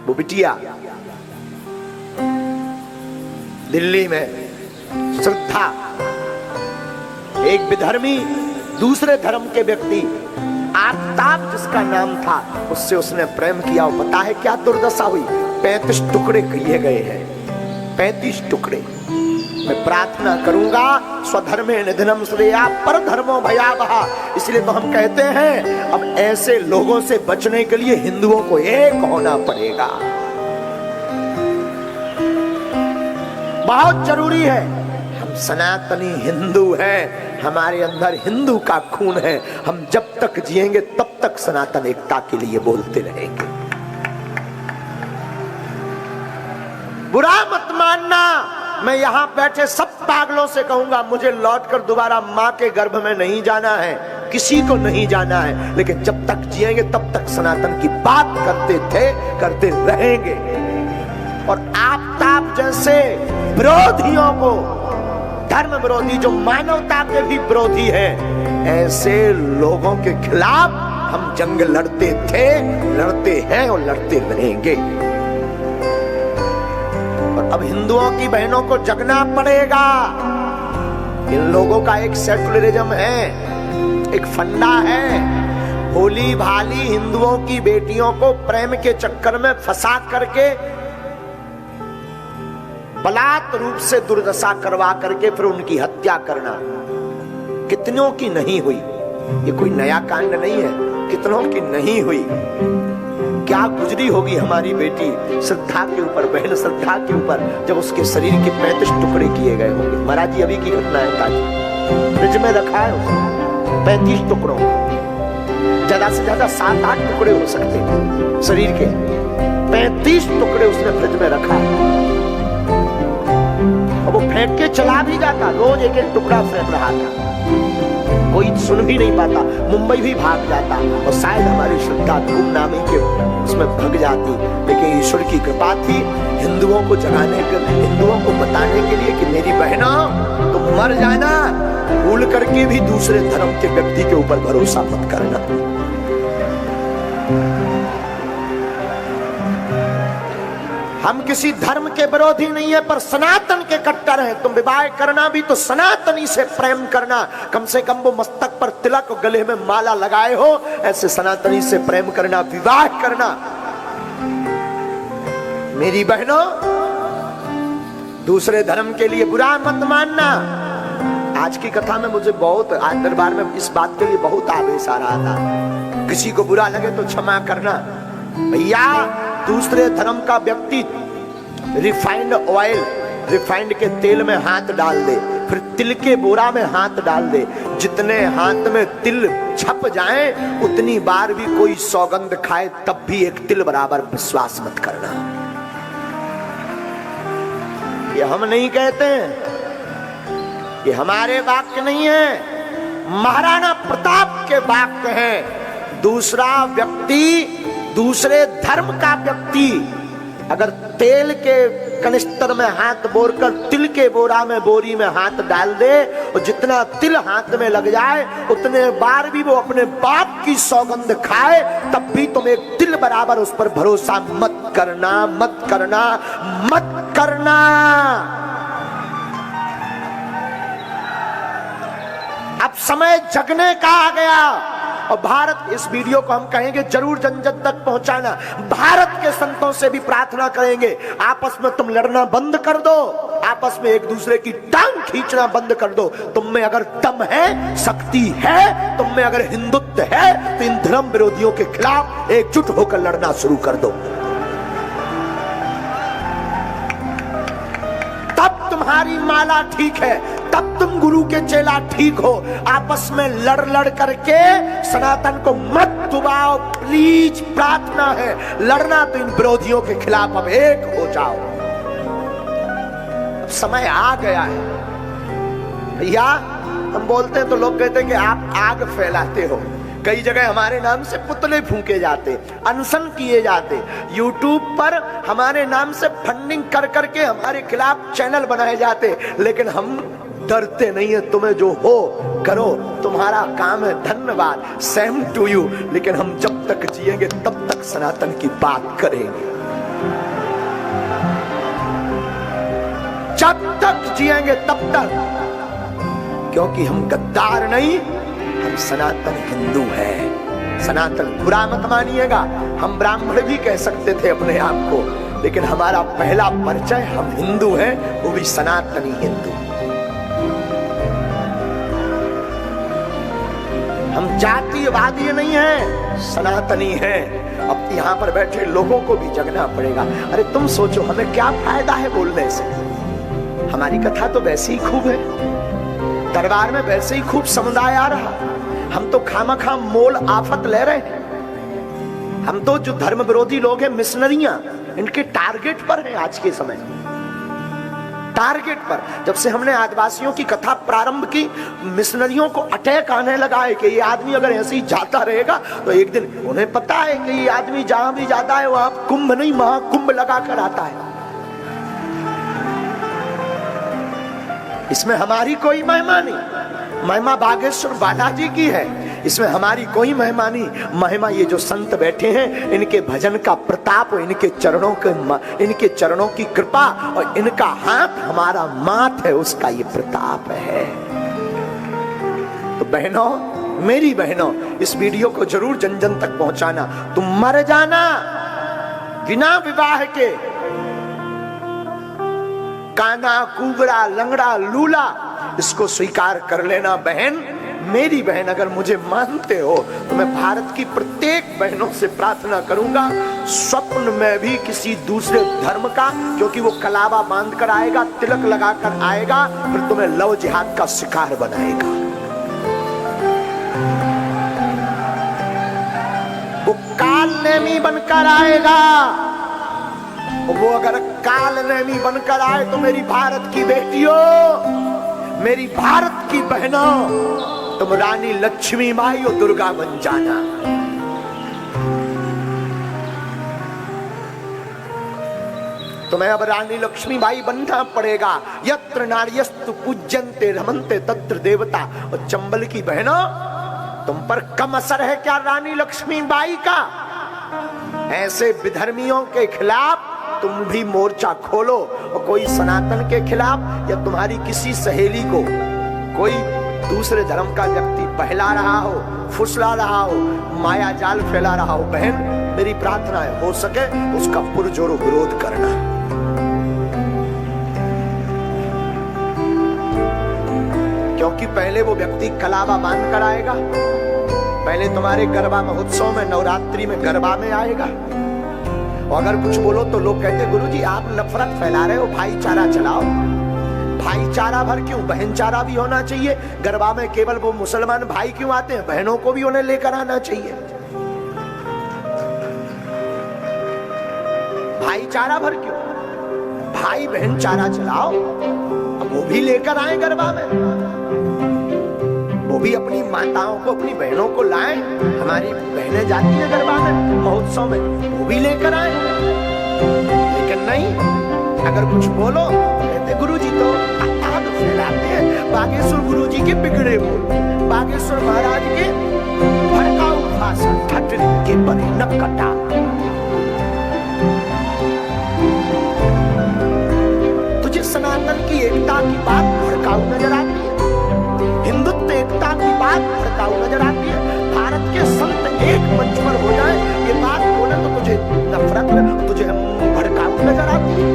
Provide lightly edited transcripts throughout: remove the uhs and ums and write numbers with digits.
वो बिटिया दिल्ली में श्रद्धा, एक विधर्मी दूसरे धर्म के व्यक्ति आफताब जिसका नाम था, उससे उसने प्रेम किया। और पता है क्या दुर्दशा हुई? 35 टुकड़े किए गए हैं, 35 टुकड़े। मैं प्रार्थना करूंगा स्वधर्मे निधनम श्रेया पर धर्मो भयावहा। इसलिए तो हम कहते हैं अब ऐसे लोगों से बचने के लिए हिंदुओं को एक होना पड़ेगा, बहुत जरूरी है। हम सनातनी हिंदू हैं, हमारे अंदर हिंदू का खून है। हम जब तक जिएंगे तब तक सनातन एकता के लिए बोलते रहेंगे। बुरा मत मानना, मैं यहां बैठे सब पागलों से कहूंगा, मुझे लौटकर दोबारा मां के गर्भ में नहीं जाना है, किसी को नहीं जाना है। लेकिन जब तक जिएंगे तब तक सनातन की बात करते थे, करते रहेंगे। और आफताब जैसे विरोधियों को, धर्म विरोधी जो मानवता के भी विरोधी हैं, ऐसे लोगों के खिलाफ हम जंग लड़ते थे, लड़ते हैं और लड़ते रहेंगे। और अब हिंदुओं की बहनों को जगना पड़ेगा। इन लोगों का एक सेकुलरिज्म है, एक फंडा है। भोली भाली हिंदुओं की बेटियों को प्रेम के चक्कर में फंसा करके बलात् रूप से दुर्दशा करवा करके फिर उनकी हत्या करना कितनों की नहीं हुई? ये कोई नया कांड नहीं है, कितनों की नहीं हुई? क्या गुजरी होगी हमारी बेटी श्रद्धा के ऊपर, बहन श्रद्धा के ऊपर, जब उसके शरीर के 35 टुकड़े किए गए होंगे। महाराज जी अभी की घटना है, ताजी फ्रिज में रखा है उसने 35 टुकड़ों, ज्यादा से ज्यादा 7-8 टुकड़े हो सकते हैं शरीर के, 35 टुकड़े उसने फ्रिज में रखा है। वो फेंक के चला भी जाता, रोज एक एक टुकड़ा फेंक रहा था, कोई सुन भी नहीं पाता, मुंबई भी भाग जाता और शायद हमारी श्रद्धा गुमनामी के उसमें भग जाती। लेकिन ईश्वर की कृपा थी, हिंदुओं को जगाने के, हिंदुओं को बताने के लिए कि मेरी बहनों तुम मर जाना, भूल करके भी दूसरे धर्म के व्यक्ति के ऊपर भरोसा मत करना। हम किसी धर्म के विरोधी नहीं है, पर सनातन के कट्टर हैं। तुम विवाह करना भी तो सनातनी से प्रेम करना, कम से कम वो मस्तक पर तिलक और गले में माला लगाए हो, ऐसे सनातनी से प्रेम करना, विवाह करना। मेरी बहनों, दूसरे धर्म के लिए बुरा मत मानना। आज की कथा में मुझे बहुत, आज दरबार में इस बात के लिए बहुत आवेश आ रहा था। किसी को बुरा लगे तो क्षमा करना। भैया, दूसरे धर्म का व्यक्ति रिफाइंड ऑयल, रिफाइंड के तेल में हाथ डाल दे, फिर तिल के बोरा में हाथ डाल दे, जितने हाथ में तिल छप जाए उतनी बार भी कोई सौगंध खाए तब भी एक तिल बराबर विश्वास मत करना। ये हम नहीं कहते हैं, ये हमारे वाक्य नहीं है, महाराणा प्रताप के वाक्य हैं। दूसरा व्यक्ति, दूसरे धर्म का व्यक्ति अगर तेल के कनिस्तर में हाथ बोरकर तिल के बोरा में, बोरी में हाथ डाल दे और जितना तिल हाथ में लग जाए उतने बार भी वो अपने बाप की सौगंध खाए तब भी तुम एक तिल बराबर उस पर भरोसा मत करना, मत करना, मत करना। अब समय जगने का आ गया और भारत, इस वीडियो को हम कहेंगे जरूर जन जन तक पहुंचाना। भारत के संतों से भी प्रार्थना करेंगे, आपस में तुम लड़ना बंद कर दो, आपस में एक दूसरे की टांग खींचना बंद कर दो। तुम में अगर दम है, शक्ति है, तुम में अगर हिंदुत्व है, तो इन धर्म विरोधियों के खिलाफ एकजुट होकर लड़ना शुरू कर दो। तब तुम्हारी माला ठीक है, तब तुम गुरु के चेला ठीक हो। आपस में लड़ लड़ करके सनातन को मत दुबाओ, प्लीज, प्रार्थना है। लड़ना तो इन विरोधियों के खिलाफ अब एक हो जाओ। अब समय आ गया है भैया। हम बोलते हैं तो लोग कहते हैं कि आप आग फैलाते हो। कई जगह हमारे नाम से पुतले फूंके जाते, अनशन किए जाते, यूट्यूब पर हमारे नाम से फंडिंग कर करके हमारे खिलाफ चैनल बनाए जाते, लेकिन हम डरते नहीं है। तुम्हें जो हो करो, तुम्हारा काम है, धन्यवाद, सेम टू यू। लेकिन हम जब तक जिएंगे तब तक सनातन की बात करेंगे। जब तक जिएंगे तब तक, क्योंकि हम गद्दार नहीं, हम सनातन हिंदू हैं। सनातन बुरा मत मानिएगा, हम ब्राह्मण भी कह सकते थे अपने आप को, लेकिन हमारा पहला परिचय हम हिंदू हैं, वो भी सनातनी हिंदू। हम जातीयवादी नहीं हैं, सनातनी हैं। अब यहाँ पर बैठे लोगों को भी जगना पड़ेगा। अरे तुम सोचो, हमें क्या फायदा है बोलने से? हमारी कथा तो वैसे ही खूब है, दरबार में वैसे ही खूब समुदाय आ रहा, हम तो खामखा मोल आफत ले रहे हैं। हम तो जो धर्म विरोधी लोग हैं, मिशनरियां, इनके टारगेट पर हैं आज के समय, टारगेट पर। जब से हमने आदिवासियों की कथा प्रारंभ की, मिशनरियों को अटैक आने लगा है कि ये आदमी अगर ऐसे ही जाता रहेगा तो एक दिन, उन्हें पता है कि ये आदमी जहां भी जाता है वहां कुंभ नहीं महाकुंभ लगा कर आता है। इसमें हमारी कोई महिमा नहीं, महिमा बागेश्वर बालाजी की है, इसमें हमारी कोई महिमा नहीं। महिमा ये जो संत बैठे हैं, इनके भजन का प्रताप, इनके चरणों की कृपा और इनका हाथ हमारा माथ है, उसका ये प्रताप है। तो बहनों, मेरी बहनों, इस वीडियो को जरूर जन जन तक पहुंचाना। तुम मर जाना बिना विवाह के, काना कुबड़ा लंगड़ा लूला, इसको स्वीकार कर लेना बहन, मेरी बहन। अगर मुझे मानते हो तो मैं भारत की प्रत्येक बहनों से प्रार्थना करूंगा, स्वप्न में भी किसी दूसरे धर्म का, क्योंकि वो कलावा बांध कर आएगा, तिलक लगा कर आएगा, फिर तुम्हें लव जिहाद का शिकार बनाएगा। वो काल नेमी बनकर आएगा। वो अगर काल नेमी बनकर आए तो मेरी भारत की बेटियों, मेरी भारत की बहनों, तुम रानी लक्ष्मी बाई और दुर्गा बन जाना। तुम्हें अब रानी लक्ष्मी बाई बनना पड़ेगा। यत्र नार्यस्तु पूज्यन्ते रमन्ते तत्र देवता। और चंबल की बहनों, तुम पर कम असर है क्या रानी लक्ष्मी बाई का? ऐसे विधर्मियों के खिलाफ तुम भी मोर्चा खोलो, और कोई सनातन के खिलाफ या तुम्हारी किसी सहेली को कोई दूसरे धर्म का व्यक्ति बहला रहा हो, फुसला रहा हो, माया जाल फैला रहा हो, बहन मेरी प्रार्थना है, हो सके उसका पुरजोर विरोध करना। क्योंकि पहले वो व्यक्ति कलावा बांध कर आएगा, पहले तुम्हारे गरबा महोत्सव में, नवरात्रि में गरबा में आएगा। और अगर कुछ बोलो तो लोग कहते गुरुजी आप नफरत फैला रहे हो, भाईचारा चलाओ। भाईचारा भर क्यों, बहनचारा भी होना चाहिए। गरबा में केवल वो मुसलमान भाई क्यों आते हैं, बहनों को भी उन्हें लेकर आना चाहिए। भाईचारा भर क्यों, भाई बहन चारा चलाओ, अब वो भी लेकर आए गरबा में, वो भी अपनी माताओं को, अपनी बहनों को लाएं। हमारी बहनें जाती है गरबा में, महोत्सव में, वो भी लेकर आए। लेकिन नहीं, अगर कुछ बोलो कहते गुरुजी तो आग फैलाते हैं, बागेश्वर गुरुजी के बिगड़े बोल, बागेश्वर महाराज के भड़काऊ भाषण, ठटरी के बने न कटा। तुझे सनातन की एकता की बात भड़काऊ नजर आती है, हिंदुत्व एकता की बात भड़काऊ नजर आती है। भारत के संत एक मंच पर हो जाए, ये बात बोले तो तुझे नफरत, तुझे भड़काऊ नजर आती है।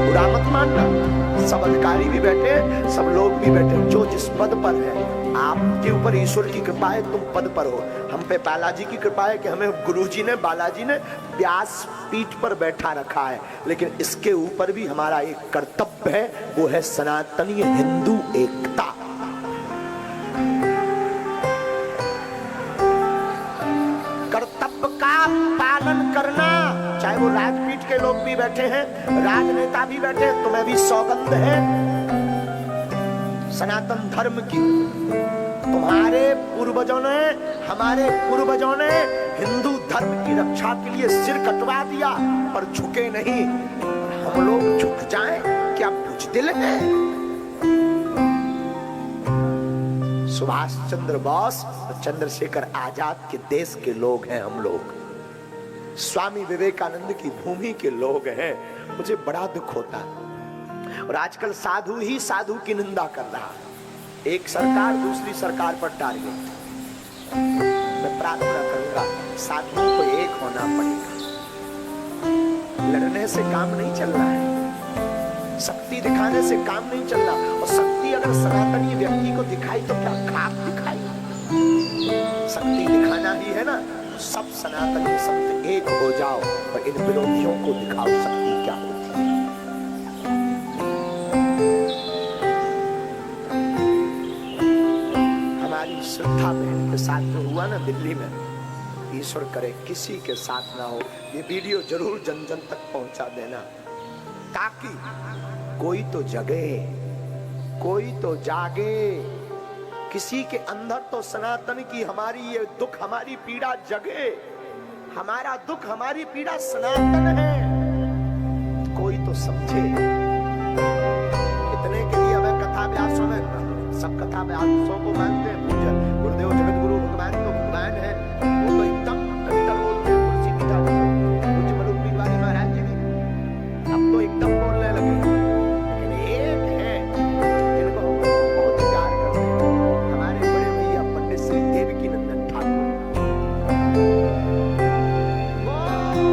बुरा मत मानना, सब अधिकारी भी बैठे, सब लोग भी बैठे, जो जिस पद पर है, आपके ऊपर ईश्वर की कृपा है, तुम पद पर हो। हम पे बालाजी की कृपा है कि हमें गुरुजी ने, बालाजी ने व्यास पीठ पर बैठा रखा है। लेकिन इसके ऊपर भी हमारा एक कर्तव्य है, वो है सनातनी हिंदू एकता। कर्तव्य का पालन करना, चाहे वो राजपीठ के लोग भी बैठे हैं, राजनेता भी बैठे हैं, तुम्हें भी सौगंध है सनातन धर्म की। तुम्हारे पूर्वजों ने, हमारे पूर्वजों ने हिंदू धर्म की रक्षा के लिए सिर कटवा दिया, पर झुके नहीं। हम लोग झुक जाएं क्या बुज़दिल हैं? सुभाष चंद्र बोस और चंद्रशेखर आजाद के देश के लोग हैं हम लोग। स्वामी विवेकानंद की भूमि के लोग हैं, मुझे बड़ा दुख होता है। और आजकल साधु ही साधु की निंदा कर रहा, एक सरकार दूसरी सरकार पर टारगेट। मैं प्रार्थना करूंगा साधुओं को एक होना पड़ेगा, लड़ने से काम नहीं चल रहा है, शक्ति दिखाने से काम नहीं चल रहा। और शक्ति अगर सनातनी व्यक्ति को दिखाई तो क्या खाक दिखाई, शक्ति दिखाना ही है ना, तो सब सनातनी संत एक हो जाओ और इन विरोधियों को दिखाओ शक्ति क्या होती है। हमारी श्रद्धा बहन के साथ जो हुआ ना दिल्ली में, ईश्वर करे किसी के साथ ना हो। ये वीडियो जरूर जन जन तक पहुंचा देना, ताकि कोई तो जगे, कोई तो जागे। किसी के अंदर तो सनातन की हमारी ये दुख, हमारी पीड़ा जगे। हमारा दुख, हमारी पीड़ा सनातन है, कोई तो समझे। इतने के लिए हमें कथा व्यासों में, सब कथा व्यासों को मानते हैं, पूज्य गुरुदेव जगत गुरु भगवान तो भगवान है, वो तो एकदम कट्टर बोलते हैं। तुलसी पिता पूज्य मरुप्री वाले महाराज जी भी अब तो एकदम बोलने लगे। लेकिन एक है जिनको हम बहुत प्यार करते हैं, हमारे बड़े भैया पंडित श्री देवकीनंदन ठाकुर। वो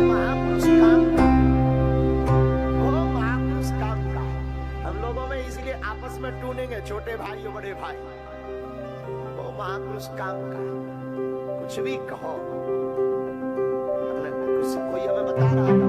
महापुरुष काम का, वो महापुरुष काम का। हम लोगों में इसलिए आपस में टूनेंगे, छोटे भाई और बड़े भाई। वो महापुरुष काम का, कुछ भी कहो। हमने कोई हमें बता रहा था